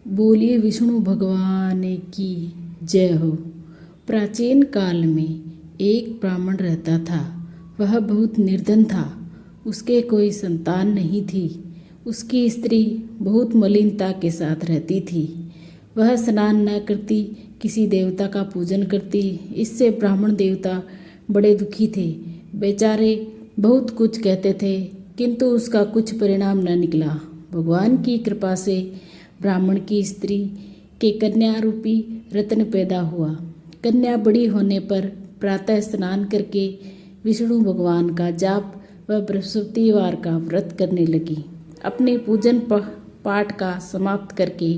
बोलिए विष्णु भगवान की जय हो। प्राचीन काल में एक ब्राह्मण रहता था। वह बहुत निर्धन था। उसके कोई संतान नहीं थी। उसकी स्त्री बहुत मलिनता के साथ रहती थी। वह स्नान न करती, किसी देवता का पूजन करती। इससे ब्राह्मण देवता बड़े दुखी थे। बेचारे बहुत कुछ कहते थे, किंतु उसका कुछ परिणाम न निकला। भगवान की कृपा से ब्राह्मण की स्त्री के कन्या रूपी रत्न पैदा हुआ। कन्या बड़ी होने पर प्रातः स्नान करके विष्णु भगवान का जाप व बृहस्पतिवार का व्रत करने लगी। अपने पूजन पाठ का समाप्त करके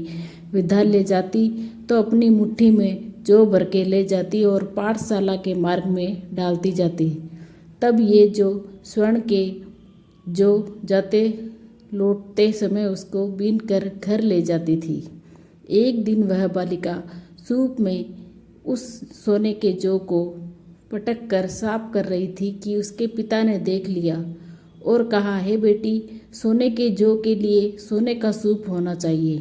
विद्यालय जाती तो अपनी मुट्ठी में जौ भर के ले जाती और पाठशाला के मार्ग में डालती जाती। तब ये जो स्वर्ण के जो जाते लौटते समय उसको बीन कर घर ले जाती थी। एक दिन वह बालिका सूप में उस सोने के जौ को पटक कर साफ कर रही थी कि उसके पिता ने देख लिया और कहा, हे बेटी, सोने के जौ के लिए सोने का सूप होना चाहिए।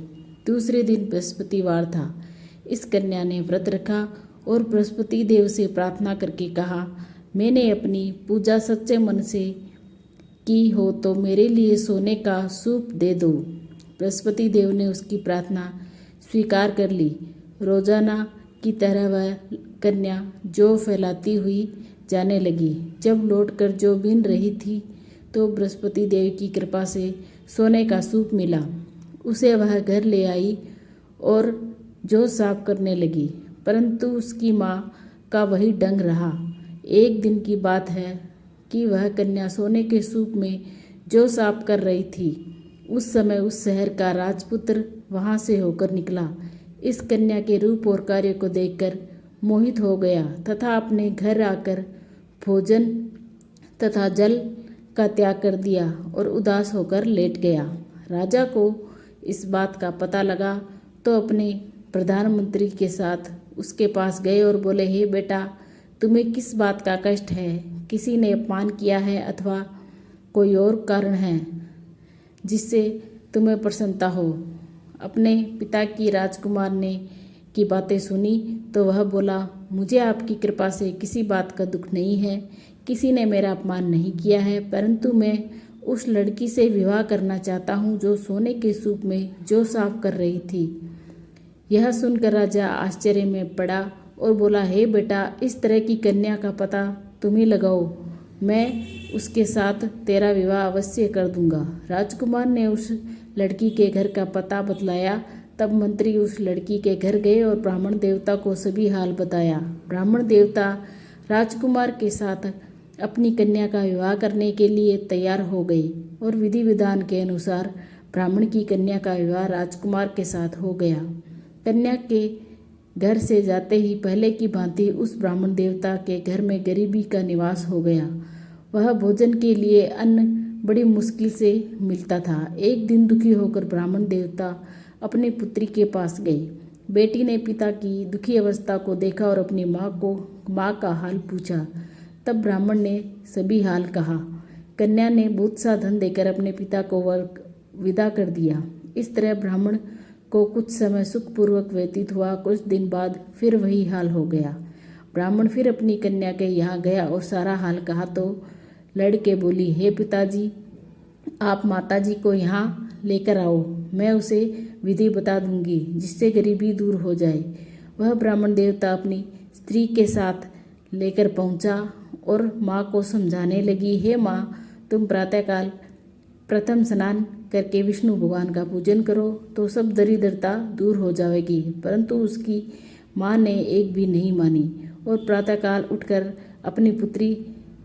दूसरे दिन बृहस्पतिवार था। इस कन्या ने व्रत रखा और बृहस्पति देव से प्रार्थना करके कहा, मैंने अपनी पूजा सच्चे मन से की हो तो मेरे लिए सोने का सूप दे दो। बृहस्पति देव ने उसकी प्रार्थना स्वीकार कर ली। रोजाना की तरह वह कन्या जौ फैलाती हुई जाने लगी। जब लौटकर जौ बीन रही थी तो बृहस्पति देव की कृपा से सोने का सूप मिला। उसे वह घर ले आई और जौ साफ करने लगी, परंतु उसकी माँ का वही ढंग रहा। एक दिन की बात है कि वह कन्या सोने के सूप में जौ साफ कर रही थी। उस समय उस शहर का राजपुत्र वहां से होकर निकला। इस कन्या के रूप और कार्य को देखकर मोहित हो गया तथा अपने घर आकर भोजन तथा जल का त्याग कर दिया और उदास होकर लेट गया। राजा को इस बात का पता लगा तो अपने प्रधानमंत्री के साथ उसके पास गए और बोले, हे बेटा, तुम्हें किस बात का कष्ट है? किसी ने अपमान किया है अथवा कोई और कारण है जिससे तुम्हें प्रसन्नता हो? अपने पिता की राजकुमार ने की बातें सुनी तो वह बोला, मुझे आपकी कृपा से किसी बात का दुख नहीं है। किसी ने मेरा अपमान नहीं किया है, परंतु मैं उस लड़की से विवाह करना चाहता हूँ जो सोने के सूप में जौ साफ कर रही थी। यह सुनकर राजा आश्चर्य में पड़ा और बोला, हे बेटा, इस तरह की कन्या का पता तुम ही लगाओ, मैं उसके साथ तेरा विवाह अवश्य कर दूंगा। राजकुमार ने उस लड़की के घर का पता बतलाया। तब मंत्री उस लड़की के घर गए और ब्राह्मण देवता को सभी हाल बताया। ब्राह्मण देवता राजकुमार के साथ अपनी कन्या का विवाह करने के लिए तैयार हो गए और विधि विधान के अनुसार ब्राह्मण की कन्या का विवाह राजकुमार के साथ हो गया। कन्या के घर से जाते ही पहले की भांति उस ब्राह्मण देवता के घर में गरीबी का निवास हो गया। वह भोजन के लिए अन्न बड़ी मुश्किल से मिलता था। एक दिन दुखी होकर ब्राह्मण देवता अपनी पुत्री के पास गए। बेटी ने पिता की दुखी अवस्था को देखा और अपनी माँ का हाल पूछा। तब ब्राह्मण ने सभी हाल कहा। कन्या ने बहुत सा धन देकर अपने पिता को विदा कर दिया। इस तरह ब्राह्मण को कुछ समय सुखपूर्वक व्यतीत हुआ। कुछ दिन बाद फिर वही हाल हो गया। ब्राह्मण फिर अपनी कन्या के यहाँ गया और सारा हाल कहा तो लड़के बोली, हे पिताजी, आप माताजी को यहाँ लेकर आओ, मैं उसे विधि बता दूंगी जिससे गरीबी दूर हो जाए। वह ब्राह्मण देवता अपनी स्त्री के साथ लेकर पहुँचा और माँ को समझाने लगी, हे माँ, तुम प्रातःकाल प्रथम स्नान करके विष्णु भगवान का पूजन करो तो सब दरिद्रता दूर हो जाएगी। परंतु उसकी माँ ने एक भी नहीं मानी और प्रातःकाल उठकर अपनी पुत्री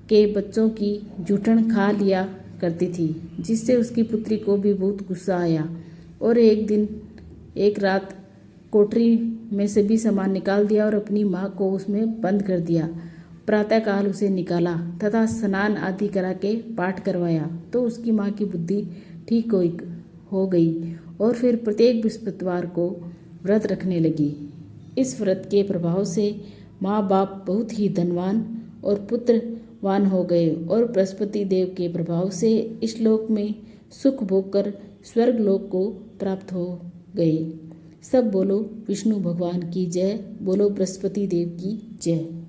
के बच्चों की जूठन खा लिया करती थी, जिससे उसकी पुत्री को भी बहुत गुस्सा आया और एक रात कोठरी में सभी सामान निकाल दिया और अपनी माँ को उसमें बंद कर दिया। प्रातःकाल उसे निकाला तथा स्नान आदि करा के पाठ करवाया तो उसकी माँ की बुद्धि ठीक हो गई और फिर प्रत्येक बृहस्पतिवार को व्रत रखने लगी। इस व्रत के प्रभाव से माँ बाप बहुत ही धनवान और पुत्रवान हो गए और बृहस्पति देव के प्रभाव से इस लोक में सुख भोग कर स्वर्ग लोक को प्राप्त हो गए। सब बोलो विष्णु भगवान की जय, बोलो बृहस्पति देव की जय।